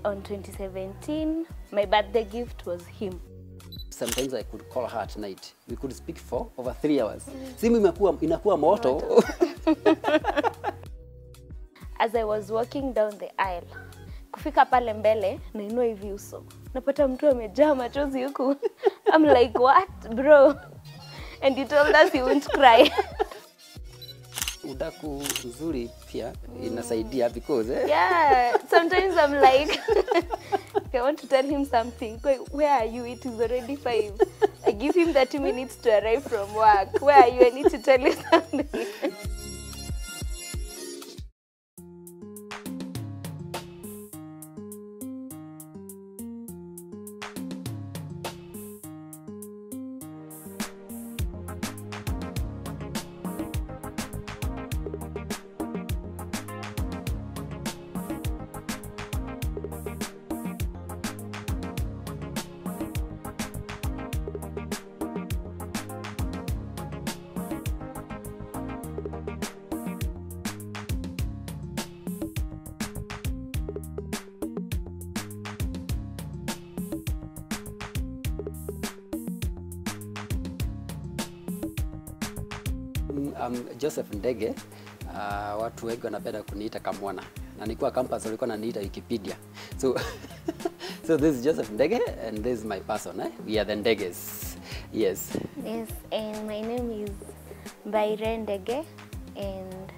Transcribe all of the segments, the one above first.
on 2017, my birthday gift was him. Sometimes I could call her at night. We could speak for over 3 hours. Simu inakuwa moto. As I was walking down the aisle, kufika pale mbele, nainua hivi uso. Napata mtu amejaa machozi huku. I'm like, what, bro? And you told us you won't cry. Udaku nzuri pia inasaidia because yeah, sometimes I'm like I want to tell him something. Where are you? It is already 5. I give him 30 minutes to arrive from work. Where are you? I need to tell you something. Joseph Ndege, watu wengi wanapenda kuniita Kamwana. Na nilikuwa campus walikuwa wananiita Wikipedia. So so this is Joseph Ndege and this is my person, eh? We are the Ndeges. Yes. Yes, and my name is Byron Ndege, and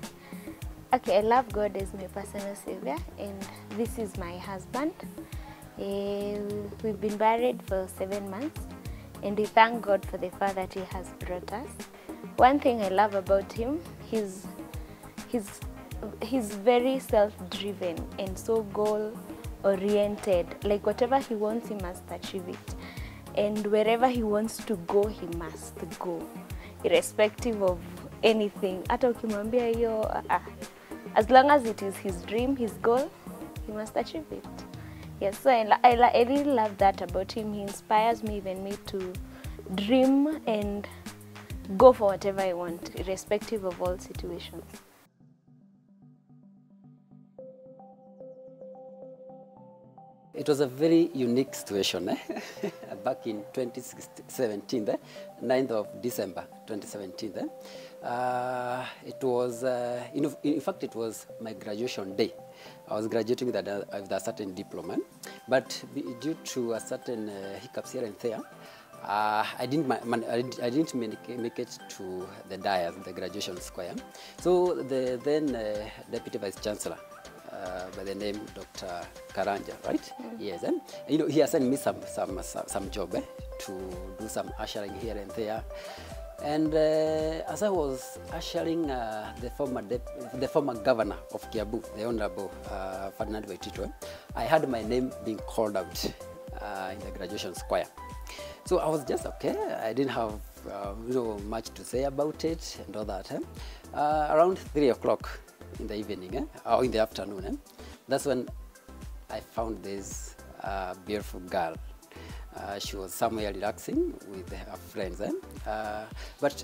okay, I love God as my personal savior, and this is my husband. We've been married for 7 months, and we thank God for the far that he has brought us. One thing I love about him, he's very self-driven and so goal-oriented. Like whatever he wants, he must achieve it. And wherever he wants to go, he must go, irrespective of anything. Hata ukimwambia hiyo, as long as it is his dream, his goal, he must achieve it. Yes, so I really love that about him. He inspires me, even me, to dream and go for whatever I want, irrespective of all situations. It was a very unique situation back in 2017, 9th of December 2017. It was, in fact, it was my graduation day. I was graduating with a certain diploma, but due to a certain hiccups here and there, I didn't make it to the dais, the graduation square. So the then Deputy Vice Chancellor, by the name Dr. Karanja, right? Yes, and he assigned me some job to do some ushering here and there. And as I was ushering the former governor of Kiambu, the Honorable Ferdinand Waititwe, I had my name being called out in the graduation square. So I was just okay. I didn't have much to say about it and all that. Around 3 o'clock in the evening or in the afternoon, that's when I found this beautiful girl. She was somewhere relaxing with her friends. But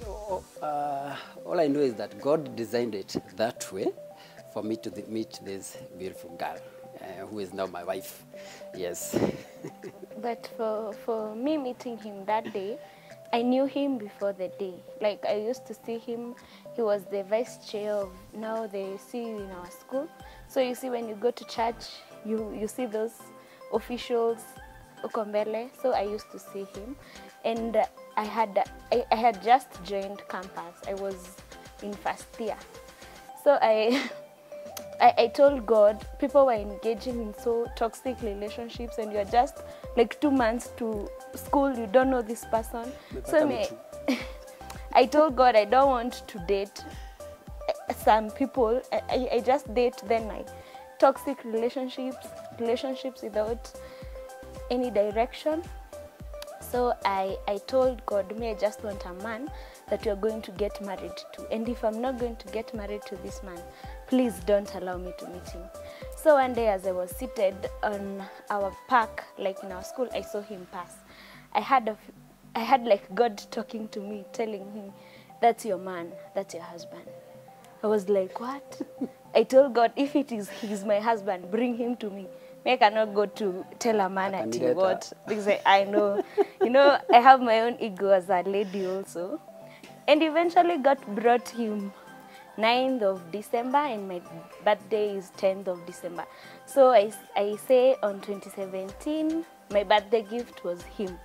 all I know is that God designed it that way for me to meet this beautiful girl, who is now my wife. Yes. But for me meeting him that day, I knew him before the day. Like I used to see him, he was the vice chair of now the CU in our school. So you see when you go to church, you see those officials, Okombele. So I used to see him. And I had just joined campus. I was in first year. So I told God, people were engaging in so toxic relationships and you're just like 2 months to school, you don't know this person. So I told God I don't want to date some people. I just date then my toxic relationships without any direction. So I told God, I just want a man that you're going to get married to. And if I'm not going to get married to this man, please don't allow me to meet him. So one day as I was seated on our park, like in our school, I saw him pass. I had like God talking to me, telling him, that's your man, that's your husband. I was like, what? I told God, if he's my husband, bring him to me. Me, I cannot go to tell a man at Akanileta. what, because I know, you know, I have my own ego as a lady also. And eventually got brought him 9th of December, and my birthday is 10th of December. So I say on 2017, my birthday gift was him.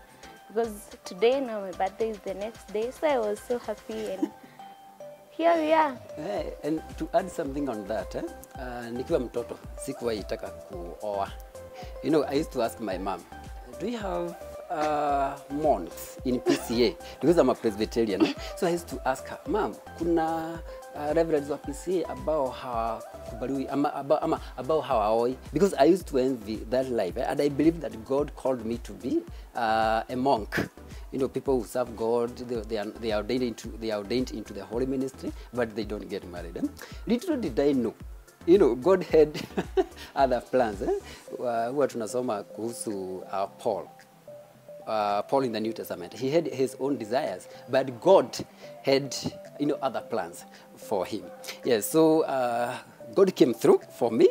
Because today, now my birthday is the next day, so I was so happy, and here we are. Hey, and to add something on that, nikiwa mtoto sikuwahi taka kuoa. You know, I used to ask my mom, do you have monks in PCA? Because I'm a Presbyterian. So I used to ask her, Mom, kuna reverends wa PCA ambao hawakubaliwi ambao hawaoi? Because I used to envy that life, and I believe that God called me to be a monk. You know, people who serve God, they are ordained into the holy ministry, but they don't get married. Little did I know, you know, God had other plans. Huwa tunasoma kuhusu Paul. Paul in the New Testament. He had his own desires, but God had, you know, other plans for him. Yes, so God came through for me.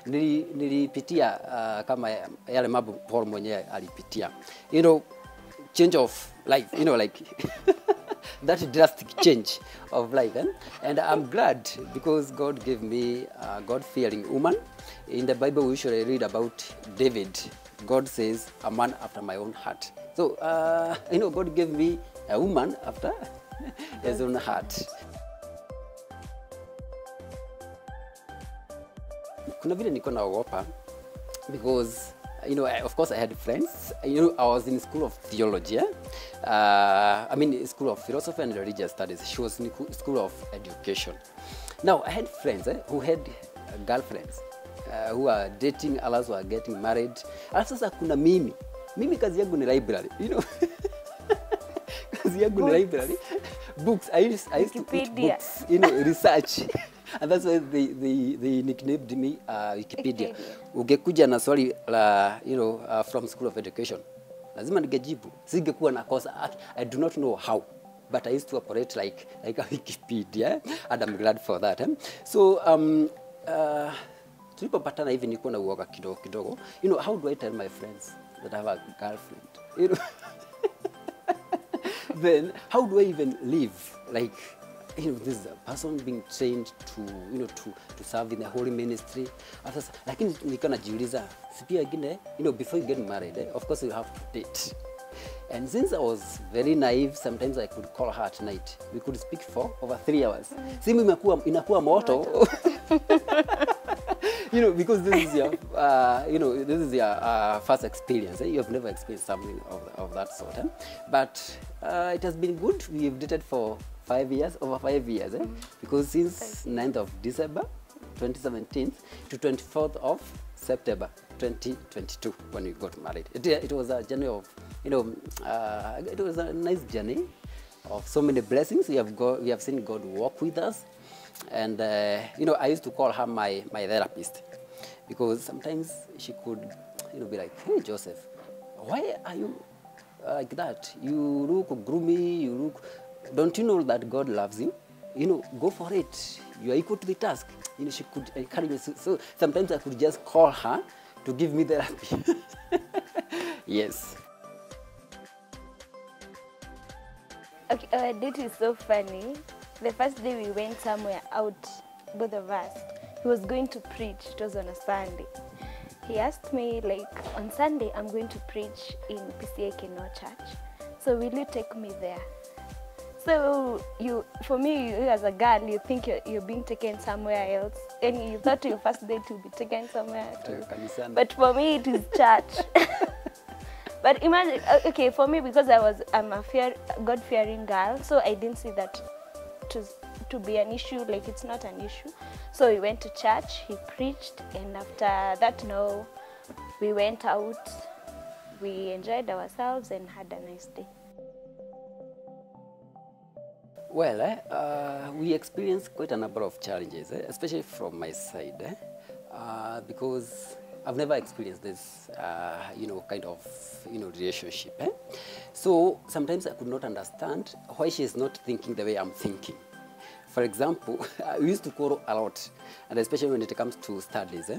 Nilipitia kama yale mambo Paul mwenyewe alipitia. You know, change of life, you know, like that drastic change of life. And I'm glad because God gave me a God-fearing woman. In the Bible, we usually read about David. God says, a man after my own heart. So, you know, God gave me a woman after his own heart. Kuna vile niko naogopa because, you know, of course I had friends. You know, I was in school of theology. I mean, school of philosophy and religious studies. She was in school of education. Now, I had friends who had girlfriends. Who are dating, others who are getting married. Alafu sasa kuna mimi kazi yangu ni library, you know. Kazi yangu ni library. Books, I used to eat books, you know, research. And that's why they nicknamed me Wikipedia. Ungekuja na swali la, you know, from School of Education, lazima ningejibu. Singekuwa nakosa. I do not know how, but I used to operate like a Wikipedia, and I'm glad for that. So, tulipopatana hivi nilikuwa na uoga kidogo. You know, how do I tell my friends that I have a girlfriend? You know, then how do I even live? Like, you know, this is a person being trained to, you know, to serve in the holy ministry. Lakini nilikuwa najiuliza, si pia ingine, you know, before you get married, of course you have to date. And since I was very naive, sometimes I could call her at night. We could speak for over 3 hours. Simu inakuwa moto. You know, because this is your, you know, this is your first experience. You have never experienced something of that sort. But it has been good. We've dated for 5 years, over 5 years. Because since 9th of December 2017 to 24th of September 2022 when we got married. It was a journey of, you know, it was a nice journey of so many blessings. We have seen God walk with us. And, you know, I used to call her my therapist because sometimes she could, you know, be like, hey, Joseph, why are you like that? You look gloomy, you look, don't you know that God loves you? You know, go for it. You are equal to the task. You know, she could encourage me. So sometimes I could just call her to give me therapy. Yes. Okay, our date is so funny. The first day we went somewhere out, both of us, he was going to preach. It was on a Sunday. He asked me, like, on Sunday, I'm going to preach in PCA Keno Church. So will you take me there? So for me, you as a girl, you think you're being taken somewhere else. And you thought your first date to be taken somewhere too. But for me, it is church. But imagine, okay, for me, because I'm a God-fearing girl, so I didn't see that to be an issue, like it's not an issue. So we went to church, he preached, and after that, no, we went out, we enjoyed ourselves and had a nice day. Well, we experienced quite a number of challenges, especially from my side, because I've never experienced this, you know, kind of, you know, relationship. So sometimes I could not understand why she is not thinking the way I'm thinking. For example, we used to quarrel a lot, and especially when it comes to studies.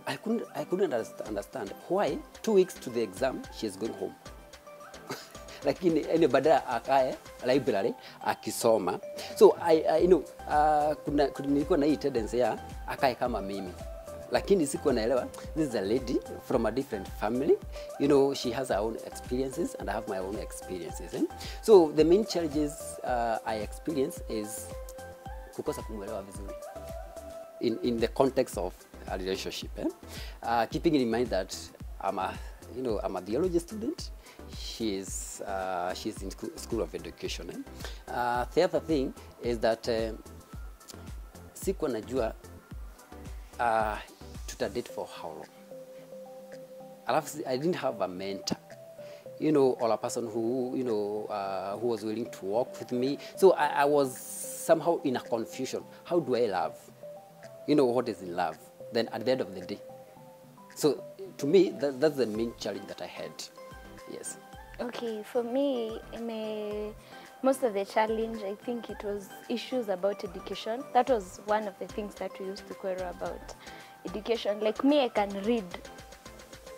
I couldn't understand why 2 weeks to the exam she's going home. Lakini badala akae library akisoma. So I know nilikuwa na hii tendency ya akae kama mimi. Lakini sikuwa naelewa, this is a lady from a different family. You know, she has her own experiences and I have my own experiences. So the main challenges I experience is kukosa kumwelewa vizuri in the context of a relationship. Keeping in mind that I'm a theology student. She's in school of education. The other thing is that sikuwa najua to date for how long. I didn't have a mentor, you know, or a person who, you know, who was willing to walk with me. So I was somehow in a confusion. How do I love? You know, what is in love? Then at the end of the day. So to me, that's the main challenge that I had. Yes. Okay, for me, most of the challenge, I think it was issues about education. That was one of the things that we used to quarrel about. Education. Like me, I can read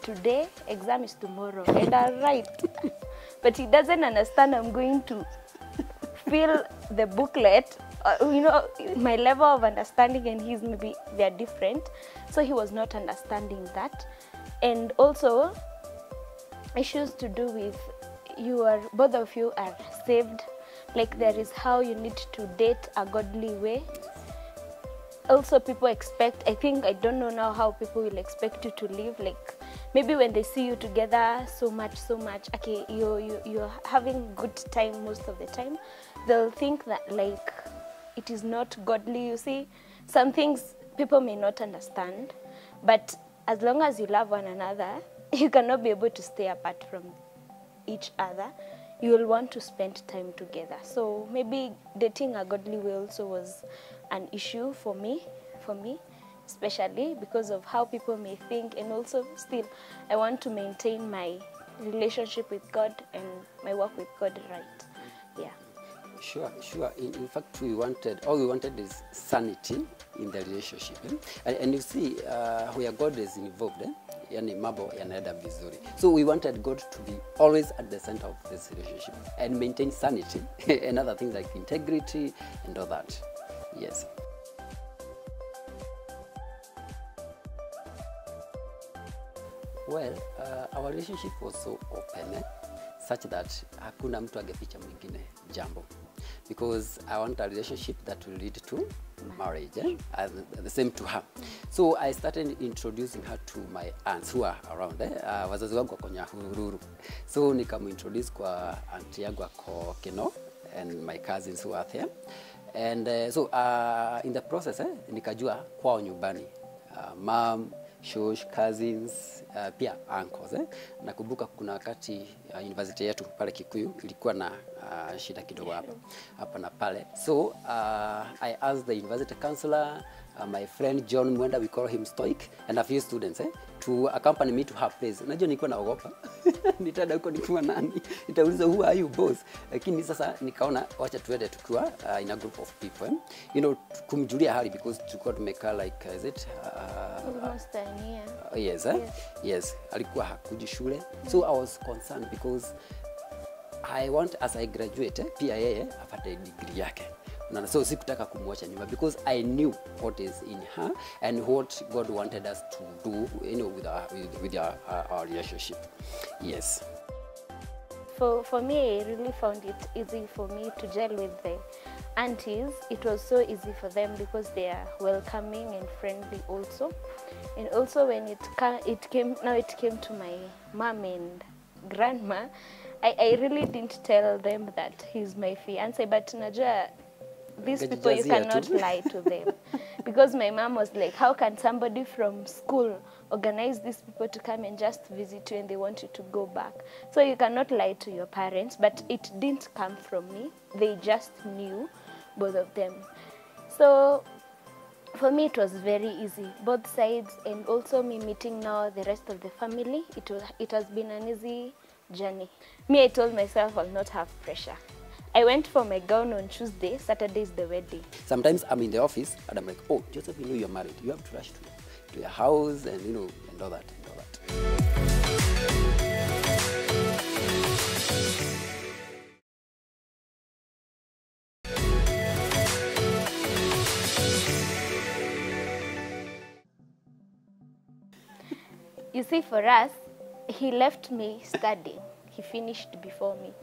today, exam is tomorrow, and I write. But he doesn't understand I'm going to fill the booklet. You know, my level of understanding and his, maybe they're different. So he was not understanding that. And also, issues to do with both of you are saved. Like there is how you need to date a godly way. Also people expect, I don't know now how people will expect you to live. Like maybe when they see you together so much, okay, you're having good time most of the time, they'll think that like it is not godly. You see, some things people may not understand, but as long as you love one another, you cannot be able to stay apart from each other. You will want to spend time together. So maybe dating a godly way also was an issue for me, especially because of how people may think, and also still I want to maintain my relationship with God and my work with God right. Yeah. Sure. In fact, all we wanted is sanity in the relationship. And you see, where God is involved, yani mambo yanaenda vizuri. So we wanted God to be always at the center of this relationship and maintain sanity and other things like integrity and all that. Yes. Well, our relationship was so open, such that hakuna mtu angeficha mwingine jambo. Because I want a relationship that will lead to marriage, and the same to her. So I started introducing her to my aunts who are around. Wazazi wangu wako Nyahururu. So nikamuintroduce kwa auntie yangu ako Keno and my cousins who are there. And so in the process, nikajua kwao nyumbani. Mom, shosh, cousins, pia uncles. Nakumbuka kuna wakati university yetu pale Kikuyu ilikuwa na shida kidogo hapa na pale. So I asked the university counselor, my friend John Mwenda, we call him Stoic, and a few students to accompany me to her place. Unajua nilikuwa naogopa. Nitaenda huko nikiwa nani? Nitauliza who are you boss? Lakini sasa nikaona wacha tuende tukiwa in a group of people. You know, kumjulia hali because tulikuwa tumekaa like is it almost a year. Yes, yes. Alikuwa hakuji shule. So I was concerned because I want as I graduate pia yeye apate degree yake. So sikutaka kumwacha nyuma because I knew what is in her and what God wanted us to do, you know, with our relationship. Yes. For me, I really found it easy for me to gel with the aunties. It was so easy for them because they are welcoming and friendly also. And also when it came to my mom and grandma, I really didn't tell them that he's my fiancé, but najua these people, you cannot lie to them. Because my mom was like, how can somebody from school organize these people to come and just visit you and they want you to go back? So you cannot lie to your parents, but it didn't come from me. They just knew, both of them. So for me, it was very easy, both sides, and also me meeting now the rest of the family. It has been an easy journey. Me, I told myself I'll not have pressure. I went for my gown on Tuesday, Saturday is the wedding. Sometimes I'm in the office and I'm like, oh, Joseph, you know you're married. You have to rush to to your house, and and all that. You see, for us, he left me studying. He finished before me.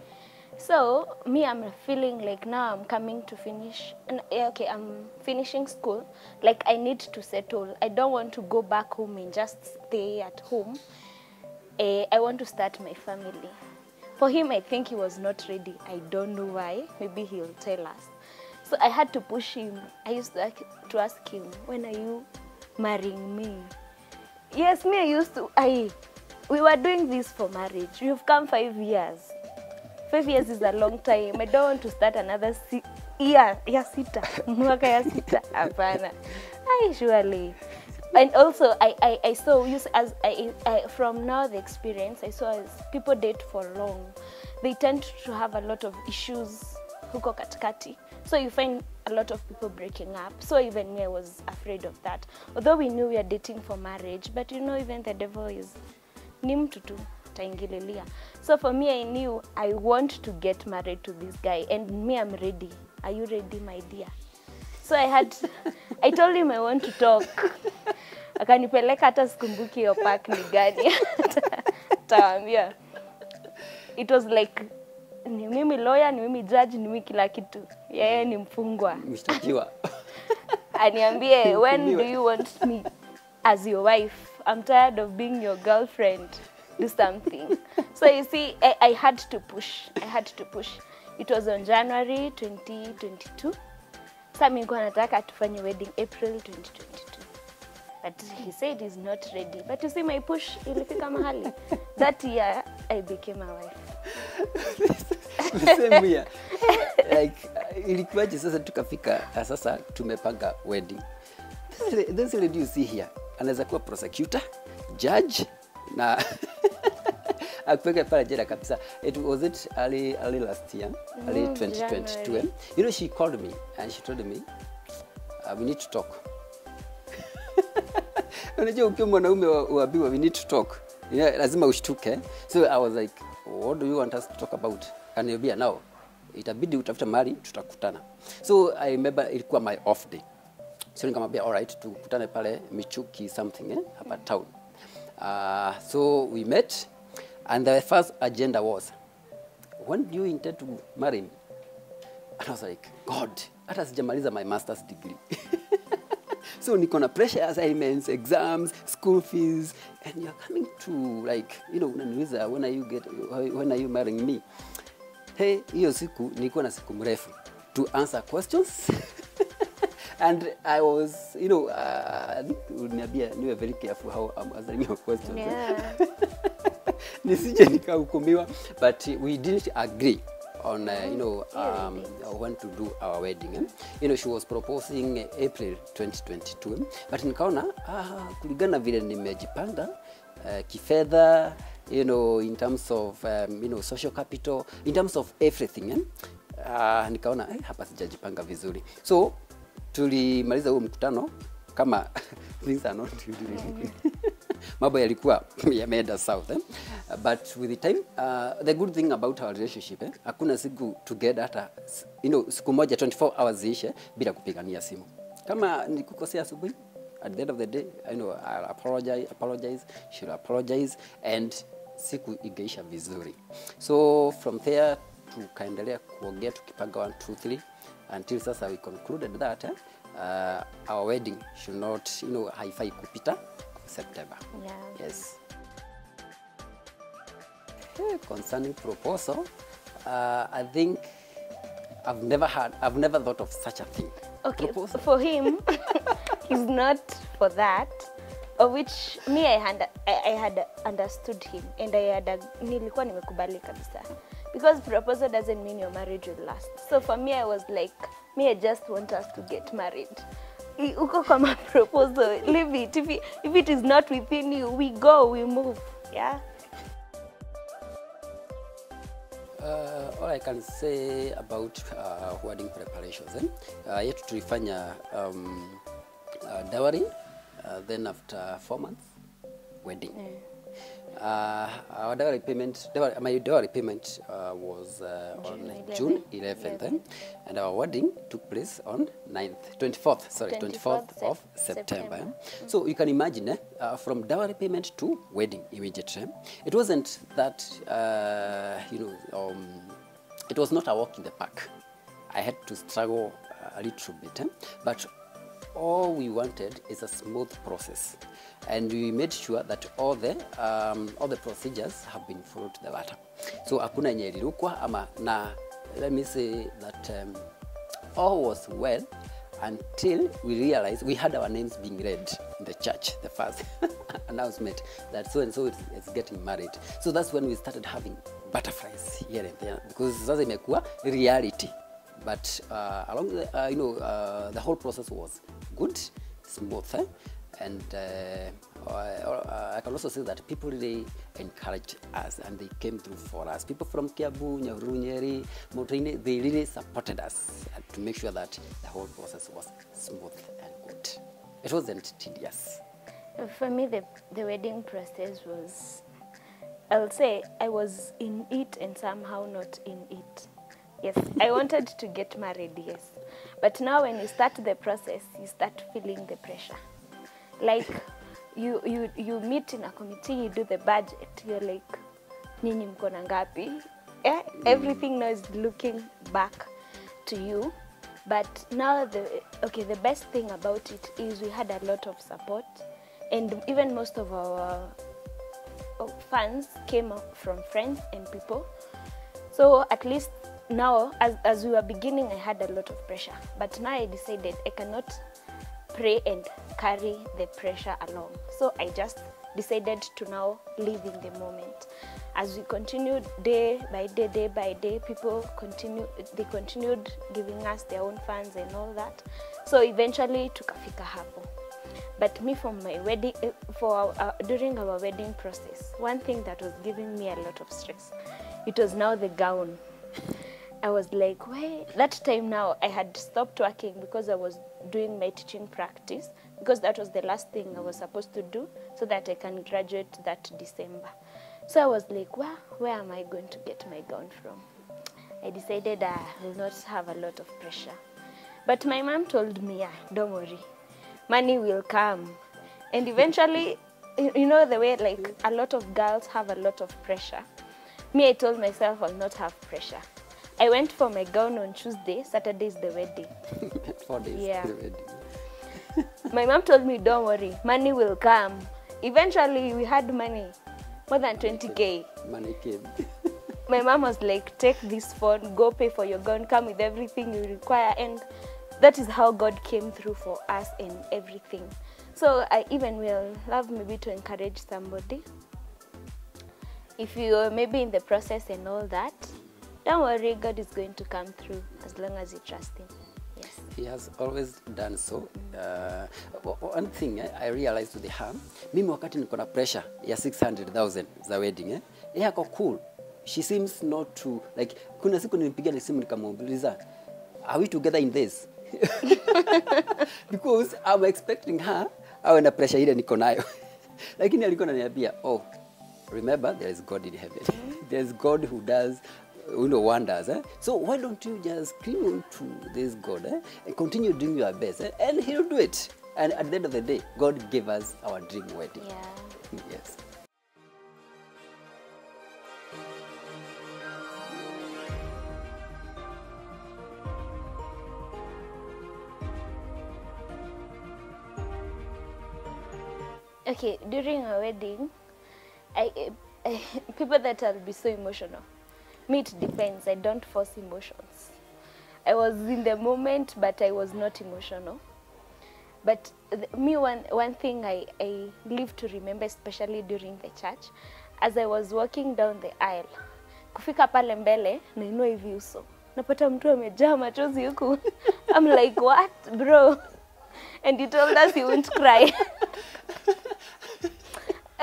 So, me, I'm feeling like now I'm coming to finish. Okay, I'm finishing school. Like, I need to settle. I don't want to go back home and just stay at home. I want to start my family. For him, I think he was not ready. I don't know why. Maybe he'll tell us. So, I had to push him. I used to ask him, when are you marrying me? Yes, me, I used to. We were doing this for marriage. You've come 5 years. 5 years is a long time. I don't want to start another year. Ya sita. Mwaka ya sita. Hapana. Surely. And also, I saw, as from now the experience, I saw as people date for long, they tend to have a lot of issues huko katikati. So you find a lot of people breaking up. So even me, I was afraid of that. Although we knew we are dating for marriage, but even the devil is ni mtu tu taingililia. So for me, I knew I want to get married to this guy, and me, I'm ready. Are you ready, my dear? So I told him I want to talk. Akanipeleka hata sikumbuki hiyo park ni gani. Taambia. It was like, ni mimi lawyer, ni mimi judge, ni mimi kila kitu. Yeye ni mfungwa. Mshtakiwa. Aniambie, when do you want me as your wife? I'm tired of being your girlfriend. Do something. So you see, I had to push. It was on January 2022. Sasa mimi nilikuwa nataka tufanye wedding April 2022. But he said he's not ready. But you see, my push ilifika mahali. That year, I became a wife. The same year. Like, ilikuwaje sasa tukafika, sasa tumepanga wedding. This lady you see here, anaweza kuwa prosecutor, judge, na akuweka pale jela kabisa. It was early last year, early 2022. She called me and she told me, we need to talk. Unajua ukiwa mwanaume uambiwa we need to talk, lazima ushtuke. So I was like, what do you want us to talk about? Kaniambia, now itabidi utafuta mahali tutakutana. So I remember ilikuwa my off day. So nikamwambia, all right, tukutane pale Michuki something hapa town. So we met, and the first agenda was, when do you intend to marry me? And I was like, God, hata sijamaliza my master's degree. So niko na pressure, assignments, exams, school fees, and you're coming to like, unaniuliza, when are you marrying me? Hey, hiyo siku nilikuwa na siku mrefu to answer questions. And I was, niwe very careful how I'm answering your questions. Yeah. Nisije nikahukumiwa, but we didn't agree on when to do our wedding. She was proposing April 2022, but nikaona kulingana vile nimejipanga kifedha, in terms of social capital, in terms of everything, nikaona hapa sijajipanga vizuri. So tulimaliza huo mkutano kama things are not really mambo yalikuwa yameenda south, but with the time, the good thing about our relationship, hakuna siku together hata siku moja 24 hours ishe bila kupigania simu. Kama nikukosea asubuhi, at the end of the day, I'll apologize, she'll apologize, and siku igeisha vizuri. So from there tukaendelea kuongea tukipanga 1 2 3 until sasa we concluded that our wedding should not, haifai kupita September. Yeah. Yes. Concerning proposal, I think I've never thought of such a thing. Okay, proposal. For him, he's not for that, of which me I had understood him, and nilikuwa nimekubali kabisa. Because proposal doesn't mean your marriage will last. So for me, I was like, I just want us to get married. Uko kama proposal, leave it. If it is not within you, we go, we move. Yeah. All I can say about wedding preparations, yetu tulifanya dowry, Then after 4 months, wedding. Our dowry payment, my dowry payment was on June 11th, and our wedding took place on 24th of September. So you can imagine, from dowry payment to wedding immediately, it wasn't that, it was not a walk in the park. I had to struggle a little bit, but all we wanted is a smooth process, and we made sure that all the procedures have been followed to the letter. So hakuna yenye ilirukwa ama na, let me say that all was well until we realized we had our names being read in the church, the first announcement that so and so is getting married. So that's when we started having butterflies here and there, because sasa imekuwa reality. But along the, the whole process was good, smooth, and I can also say that people really encouraged us and they came through for us. People from Kiabu, Nyahururu, Nyeri, Montreal, they really supported us to make sure that the whole process was smooth and good. It wasn't tedious. For me, the wedding process was, I'll say I was in it and somehow not in it. Yes, I wanted to get married, yes. But now when you start the process, you start feeling the pressure. Like, you meet in a committee, you do the budget, you're like, nyinyi mko na ngapi? Yeah, everything now is looking back to you. But now, the best thing about it is we had a lot of support. And even most of our funds came from friends and people. So at least now, as we were beginning, I had a lot of pressure. But now I decided I cannot pray and carry the pressure along. So I just decided to now live in the moment. As we continued day by day, people continued giving us their own funds and all that. So eventually tukafika hapo. But me from my wedding, during our wedding process, one thing that was giving me a lot of stress, it was now the gown. I was like, wait, that time now I had stopped working because I was doing my teaching practice, because that was the last thing I was supposed to do so that I can graduate that December. So I was like, well, where am I going to get my gown from? I decided I will not have a lot of pressure. But my mom told me, don't worry, money will come. And eventually, you know the way like a lot of girls have a lot of pressure. Me, I told myself I'll not have pressure. I went for my gown on Tuesday, Saturday is the wedding. 4 days to the wedding. My mom told me, don't worry, money will come. Eventually, we had money, more than 20K. Money came. My mom was like, take this phone, go pay for your gown, come with everything you require. And that is how God came through for us and everything. So I even will love maybe to encourage somebody. If you are maybe in the process and all that, don't worry, God is going to come through as long as you trust Him. Yes. He has always done so. One thing I realized with her, mimi wakati niko na pressure ya 600,000 za wedding, yeye ako cool. She seems not to, like, kuna siku nilipigia simu nikamuuliza, are we together in this? Because I'm expecting her, awe na pressure ile niko nayo. Lakini alikuwa ananiambia, oh, remember there is God in heaven. There is God who does wonders. So why don't you just cling on to this God and continue doing your best and He'll do it. And at the end of the day, God gave us our dream wedding. Yeah. Yes. Okay, during a wedding, people that will be so emotional. Me, it depends. I don't force emotions. I was in the moment, but I was not emotional. But me, one thing I live to remember, especially during the church, as I was walking down the aisle, kufika pale mbele, nainua hivi uso. Napata mtu amejaa machozi huku. I'm like, what, bro? And he told us he won't cry.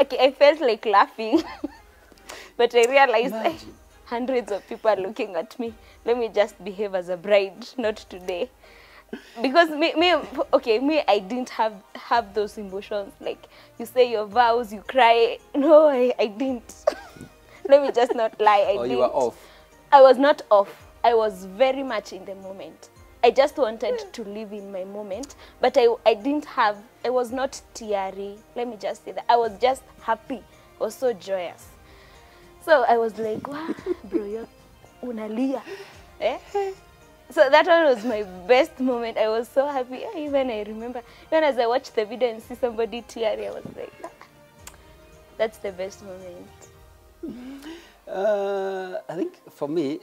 Okay, I felt like laughing. But I realized hundreds of people are looking at me. Let me just behave as a bride, not today. Because me, I didn't have those emotions. Like, you say your vows, you cry. No, I didn't. Let me just not lie. I Or didn't. you were off? I was not off. I was very much in the moment. I just wanted to live in my moment, but I didn't have, I was not teary. Let me just say that. I was just happy. I was so joyous. So I was like, wow, bro, you're unalia. Eh? So that one was my best moment. I was so happy. Even I remember, even as I watched the video and see somebody teary, I was like, ah, that's the best moment. I think for me,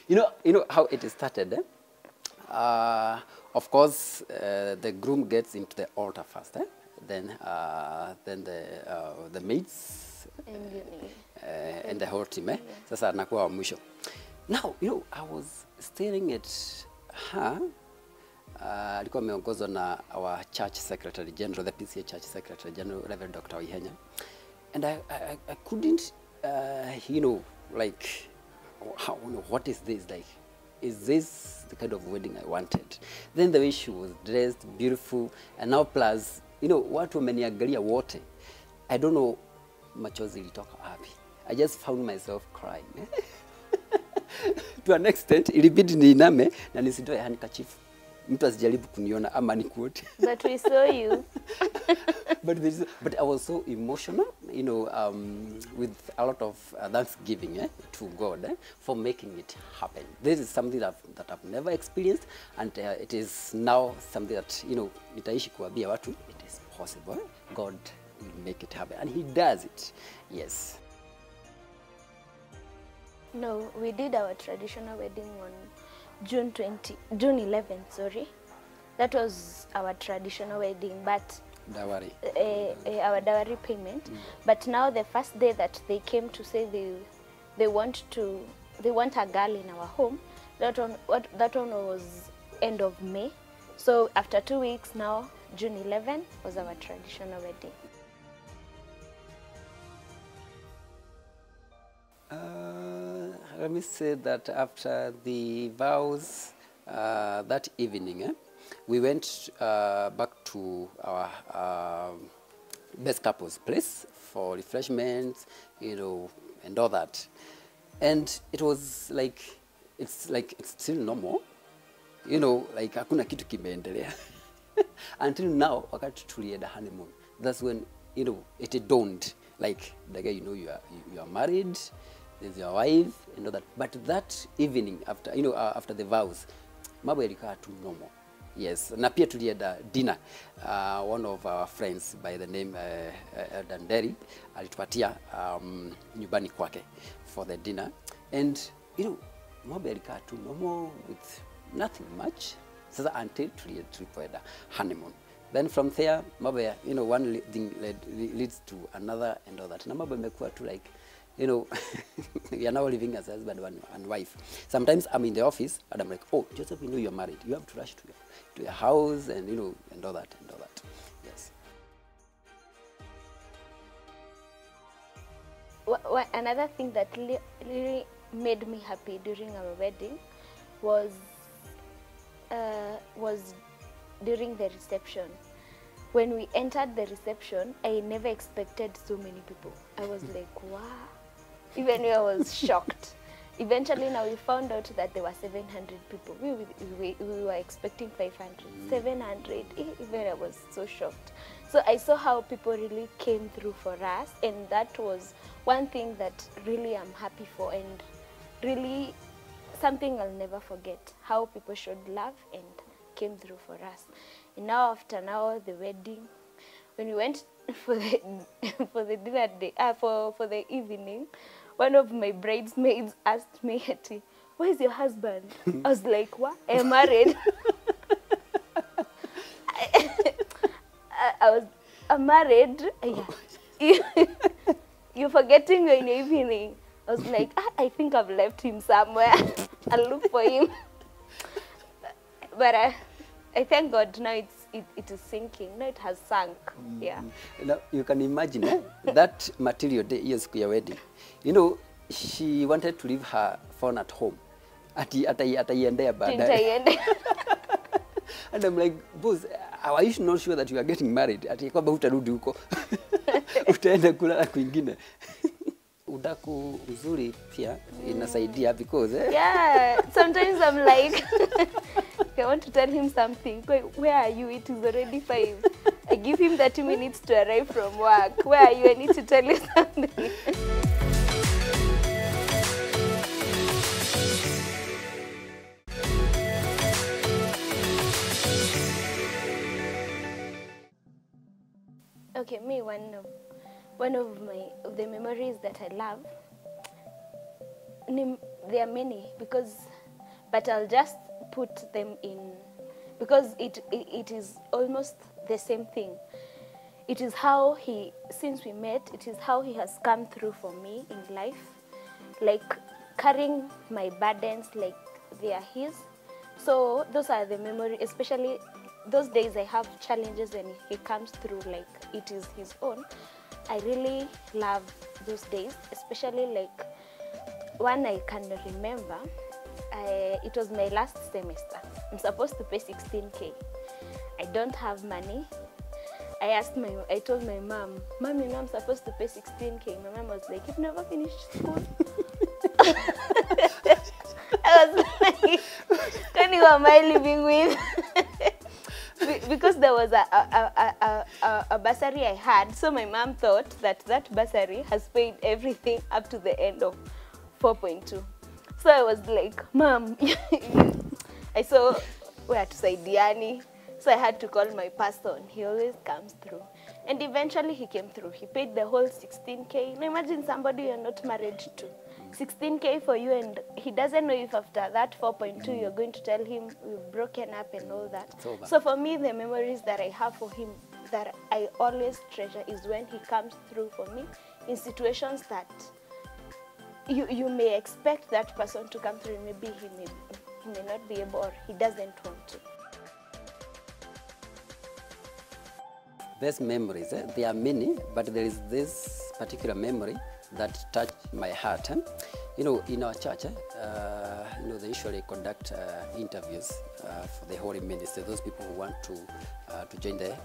you know how it started. Of course, the groom gets into the altar first. Then the maids and the whole team. Sasa anakuwa wa mwisho. Now, I was staring at her. Alikuwa ameongozwa na our church secretary general, the PCA church secretary general, Reverend Dr. Ihenya. And I couldn't, like, what is this? Like, is this the kind of wedding I wanted? Then the way she was dressed, beautiful, and now plus, watu wameniangalia wote. I don't know, machozi ilitoka wapi. I just found myself crying. To an extent, ilibidi niiname na nisitoe handkerchief. Mtu asijaribu kuniona ama nikuote. But we saw you. But I was so emotional, with a lot of thanksgiving to God for making it happen. This is something that I've never experienced, and it is now something that, nitaishi kuambia watu, it is possible. God will make it happen, and He does it. Yes. No, we did our traditional wedding on June 11th, sorry. That was our traditional wedding, but Dowry. Our dowry payment. But now the first day that they came to say they want a girl in our home, that one was end of May. So after 2 weeks now, June 11th was our traditional wedding. Let me say that after the vows that evening, we went back to our best couple's place for refreshments, and all that. And it was like, it's still normal, like hakuna kitu kimeendelea. Until now, wakati tulienda honeymoon, that's when, it dawned, like, the guy, you are married, there's your wife, and all that. But that evening, after, after the vows, mambo yalikaa tu normal. Yes, na pia tulienda dinner. One of our friends by the name Danderi alitupatia nyumbani kwake for the dinner. And, mambo yalikaa tu normal with nothing much. Sasa until tulipoenda honeymoon. Then from there, mambo ya, one thing leads to another and all that. Na mambo imekuwa tu like, we are now living as husband and wife. Sometimes I'm in the office and I'm like, oh, Joseph, you're married. You have to rush to your house and, and all that, Yes. Another thing that really made me happy during our wedding was during the reception. When we entered the reception, I never expected so many people. I was like, wow. Even I was shocked. Eventually now we found out that there were 700 people. We were expecting 500, 700. Even I was so shocked. So I saw how people really came through for us, and that was one thing that really I'm happy for, and really something I'll never forget, how people showed love and came through for us. And now after the wedding, when we went for the dinner day, for the evening, one of my bridesmaids asked me, "Where's your husband?" I was like, "What? I'm married." I'm married. You're forgetting you're in the evening. I was like, I think I've left him somewhere. I'll look for him. But I thank God now it is sinking. Now it has sunk. Yeah. Now you can imagine that material day, years your wedding. She wanted to leave her phone at home. ataiendea baadaye. Nitaiende. And I'm like, boss, are you not sure that you are getting married? Ati kwamba hutarudi huko. Utaenda kulala kwingine. Udaku uzuri pia inasaidia because Yeah, sometimes I'm like I want to tell him something. Where are you? It is already 5. I give him 30 minutes to arrive from work. Where are you? I need to tell you something. Okay, me, one of the memories that I love, there are many, but I'll just put them in, because it is almost the same thing. It is how since we met, it is how he has come through for me in life, like carrying my burdens like they are his. So those are the memories, especially those days I have challenges and he comes through like it is his own. I really love those days, especially like one I can remember. It was my last semester. I'm supposed to pay 16K. I don't have money. I told my mom, Mom, you know I'm supposed to pay 16K. My mom was like, you've never finished school? I was like, who am I living with? Because there was a bursary I had, so my mom thought that bursary has paid everything up to the end of 4.2. So I was like, Mom, I saw where to say Diani. So I had to call my pastor, and he always comes through. And eventually he came through. He paid the whole 16K. Now imagine somebody you're not married to. 16K for you, and he doesn't know if after that 4.2 you're going to tell him we've broken up and all that. So for me, the memories that I have for him that I always treasure is when he comes through for me in situations that you may expect that person to come through. Maybe he may not be able, or he doesn't want to. Best memories, there are many, but there is this particular memory that touched my heart. You know, in our church, you know, they usually conduct interviews for the holy ministry, those people who want to join the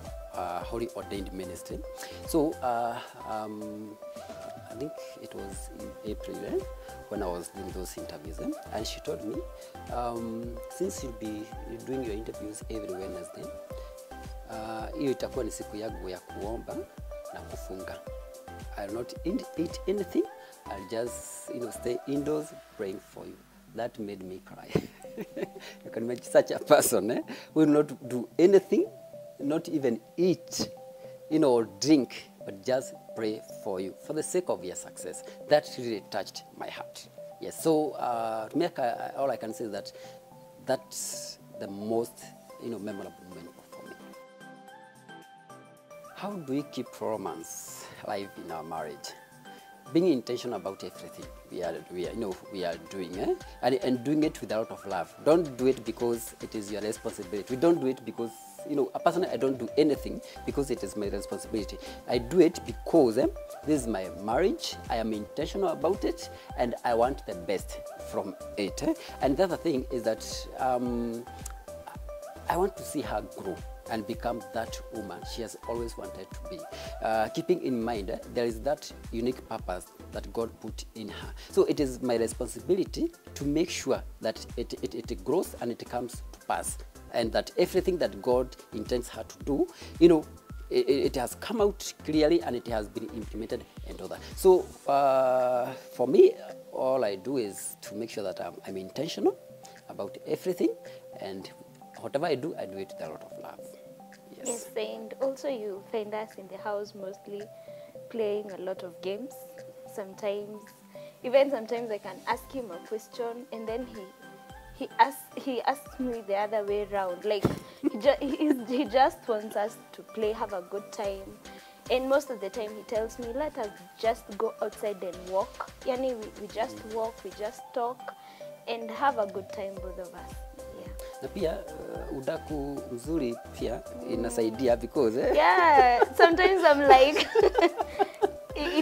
holy ordained ministry. So I think it was in April when I was doing those interviews, and she told me, since you'll be doing your interviews every Wednesday, hiyo itakuwa ni siku yangu ya kuomba na kufunga. I'll not eat anything. I'll just, you know, stay indoors praying for you. That made me cry. You can imagine such a person who will not do anything, not even eat, you know, or drink, but just pray for you for the sake of your success. That really touched my heart. Yes. So to make all I can say is that that's the most, you know, memorable moment for me. How do we keep romance alive in our marriage? Being intentional about everything we are doing, and doing it with a lot of love. Don't do it because it is your responsibility. We don't do it because, you know, personally I don't do anything because it is my responsibility. I do it because this is my marriage. I am intentional about it, and I want the best from it. And the other thing is that I want to see her grow and become that woman she has always wanted to be. Keeping in mind there is that unique purpose that God put in her. So it is my responsibility to make sure that it grows and it comes to pass, and that everything that God intends her to do, you know, it has come out clearly and it has been implemented and all that. So for me, all I do is to make sure that I'm intentional about everything, and whatever I do it with a lot of love. Yes, and also you find us in the house mostly playing a lot of games. Sometimes I can ask him a question, and then he asks me the other way around. Like he just wants us to play, have a good time. And most of the time he tells me, let us just go outside and walk. Yani we just walk, we just talk and have a good time, both of us. Na pia udaku mzuri pia inasaidia because yeah, sometimes I'm like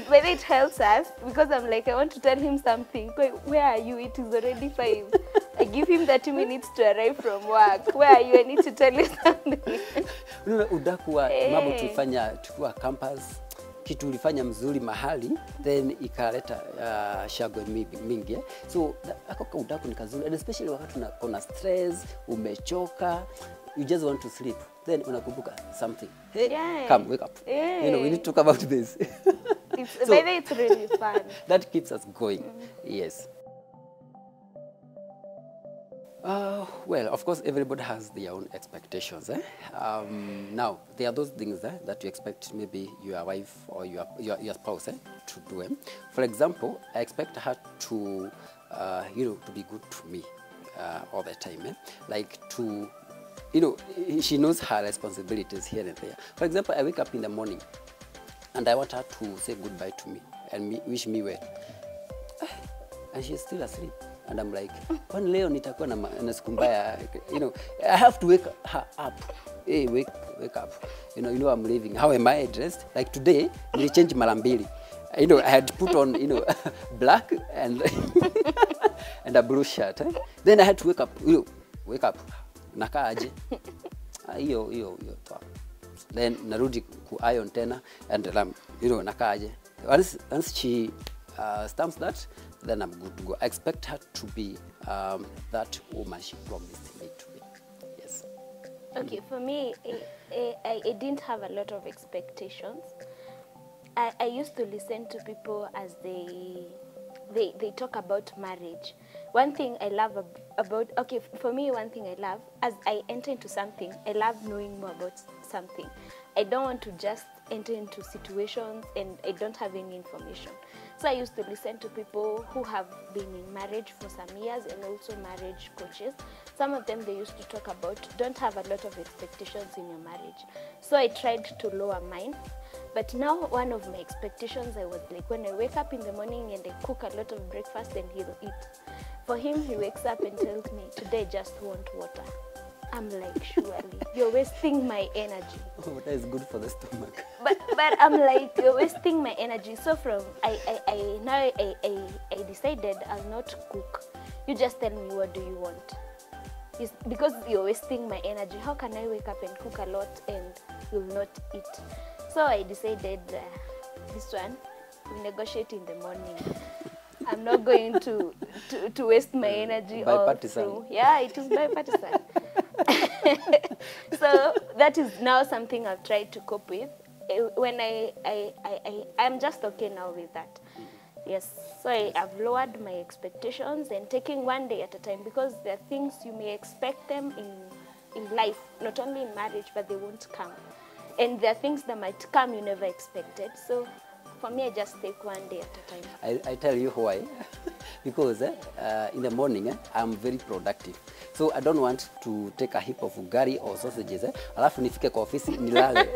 whether it helps us, because I'm like, I want to tell him something. Where are you? It is already 5. I give him 30 minutes to arrive from work. Where are you? I need to tell you something. Udaku wa mambo tulifanya tukua campus, kitu ulifanya mzuri mahali, then ikaleta shagwe mingi. So ako udaku ni kazuri, and especially wakati una stress, umechoka, you just want to sleep. Then unakumbuka something. Hey, come, wake up. You know, we need to talk about this. So, by the way, it's really fun. That keeps us going. Yes. Well, of course, everybody has their own expectations. Now, there are those things that you expect maybe your wife or your spouse to do. For example, I expect her to, to be good to me all the time. Like to, she knows her responsibilities here and there. For example, I wake up in the morning and I want her to say goodbye to me and wish me well. And she's still asleep. And I'm like, when leo nitakuwa na siku mbaya, I have to wake her up. Hey, wake up. I'm leaving. How am I dressed? Like today, I changed mara mbili. I had put on, black and and a blue shirt. Then I had to wake up. Wake up. Nakaa aje? Hiyo. Then narudi ku iron tena and nakaa aje. Once she stamps that, then I'm good to go. I expect her to be that woman she promised me to be. Yes. Okay, for me, I didn't have a lot of expectations. I used to listen to people as they talk about marriage. One thing I love for me, one thing I love, as I enter into something, I love knowing more about something. I don't want to just enter into situations and I don't have any information. So I used to listen to people who have been in marriage for some years and also marriage coaches. Some of them, they used to talk about don't have a lot of expectations in your marriage. So I tried to lower mine. But now one of my expectations, I was like, when I wake up in the morning and I cook a lot of breakfast and he'll eat. For him, he wakes up and tells me, today I just want water. I'm like, surely, you're wasting my energy. Oh, that is good for the stomach. But I'm like, you're wasting my energy. So from, I decided I'll not cook. You just tell me, what do you want? It's because you're wasting my energy. How can I wake up and cook a lot and you'll not eat? So I decided this one, we'll negotiate in the morning. I'm not going to waste my energy all through. Yeah, it is bipartisan. So that is now something I've tried to cope with. When I'm just okay now with that. Yes, so I've lowered my expectations and taking one day at a time, because there are things you may expect them in life, not only in marriage, but they won't come. And there are things that might come you never expected. So for me, I just take one day at a time. I tell you why. Because in the morning, I'm very productive. So I don't want to take a heap of ugali or sausages. Alafu nifike kwa ofisi nilale.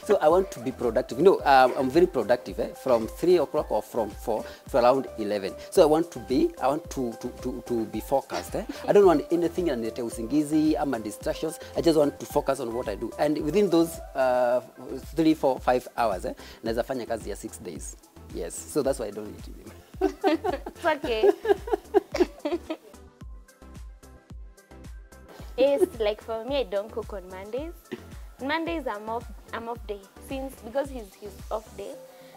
So I want to be productive. I'm very productive from 3 o'clock or from 4 to around 11. So I want to be focused. I don't want anything and usingizi ama distractions. I just want to focus on what I do. And within those 3, 4, 5 hours, naweza fanya kazi ya 6 days. Yes. So that's why I don't eat them. It's okay. Yes, like for me, I don't cook on Mondays. Mondays I'm off day, because he's off day.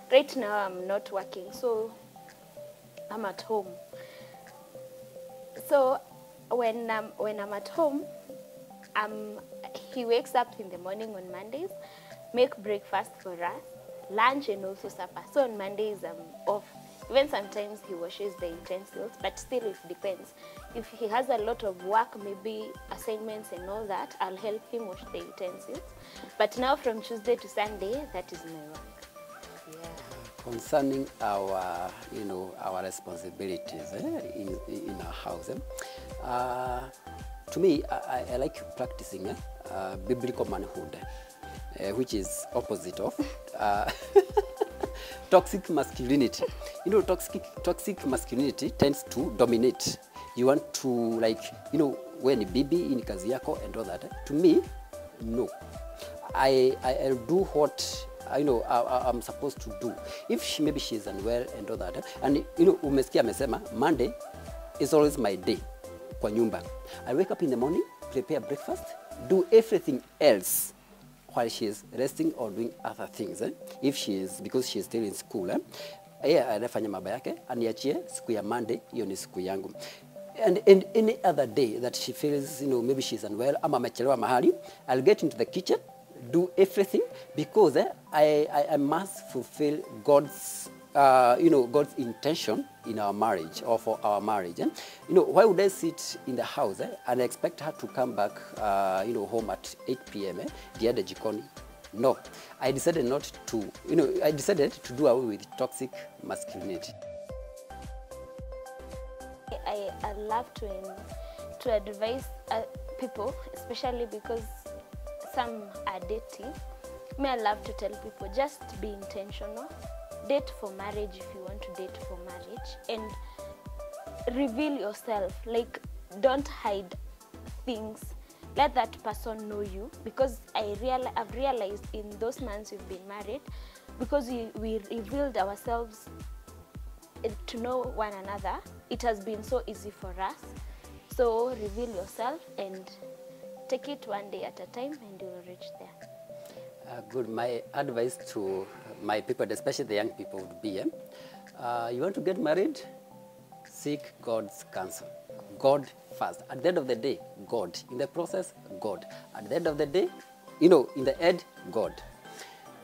Right now I'm not working, so I'm at home. So when I'm at home, he wakes up in the morning on Mondays, make breakfast for us, lunch and also supper. So on Mondays I'm off. Even sometimes he washes the utensils, but still it depends. If he has a lot of work, maybe assignments and all that, I'll help him wash the utensils. But now from Tuesday to Sunday, that is my work. Yeah. Concerning our, our responsibilities in our house, to me, I like practicing biblical manhood, which is opposite of toxic masculinity. Toxic masculinity tends to dominate. You want to, when bibi in kazi yako and all that. To me, no. I'll do what I'm supposed to do. If maybe she's unwell and all that. And umesikia amesema, Monday is always my day. kwa nyumba. I'll wake up in the morning, prepare breakfast, do everything else while she is resting or doing other things. If she is, because she is still in school, anafanya mambo yake, aniachie siku ya Monday, hiyo ni siku yangu. And any other day that she feels, maybe she's unwell, ama amechelewa mahali, I'll get into the kitchen, do everything, because I must fulfill God's God's intention in our marriage or for our marriage. Why would I sit in the house and expect her to come back, home at 8 p.m. Diada jikoni? No, I decided not to. I decided to do away with toxic masculinity. I love to advise people, especially because some are dating. I love to tell people, just be intentional. Date for marriage if you want to date for marriage, and reveal yourself. Like, don't hide things. Let that person know you, because I've realized in those months we've been married, because we revealed ourselves to know one another, it has been so easy for us. So reveal yourself and take it one day at a time, and you will reach there. Good. My advice to my people, especially the young people, would be, you want to get married? Seek God's counsel. God first. At the end of the day, God. In the process, God. At the end of the day, in the end, God.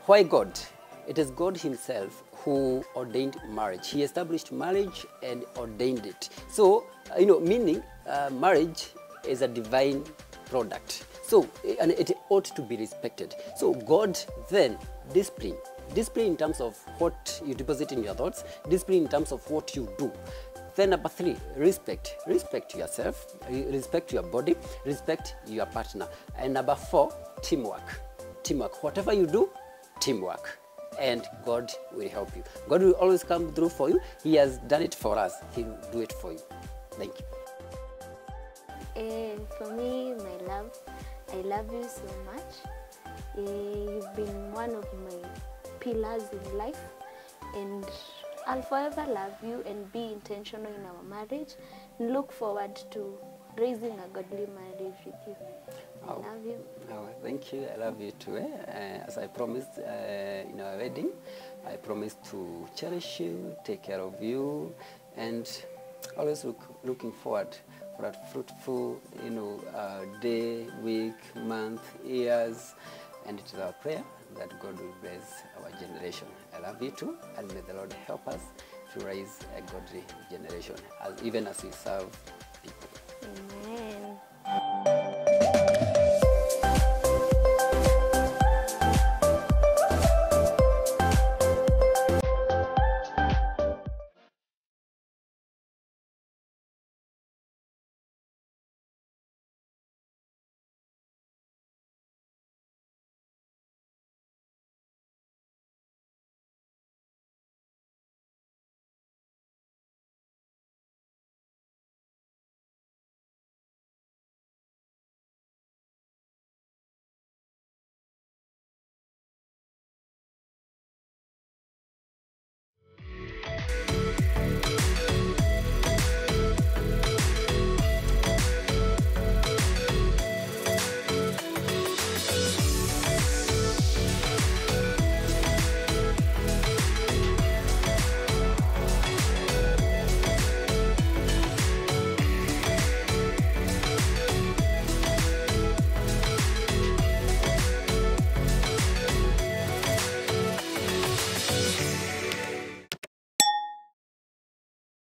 Why God? It is God himself who ordained marriage. He established marriage and ordained it. So, meaning marriage is a divine product. So, and it ought to be respected. So, God then discipline in terms of what you deposit in your thoughts, discipline in terms of what you do. Then number 3, respect. Respect yourself, respect your body, respect your partner. And number 4, teamwork. Teamwork. Whatever you do, teamwork. And God will help you. God will always come through for you. He has done it for us. He will do it for you. Thank you. For me, my love, I love you so much. You've been one of my pillars in life, and I'll forever love you and be intentional in our marriage, and look forward to raising a godly marriage with you. I love you. Oh, thank you. I love you too. As I promised in our wedding, I promised to cherish you, take care of you, and always looking forward for that fruitful, day, week, month, years. And it is our prayer that God will bless our generation. I love you too, and may the Lord help us to raise a godly generation, even as we serve people. Amen.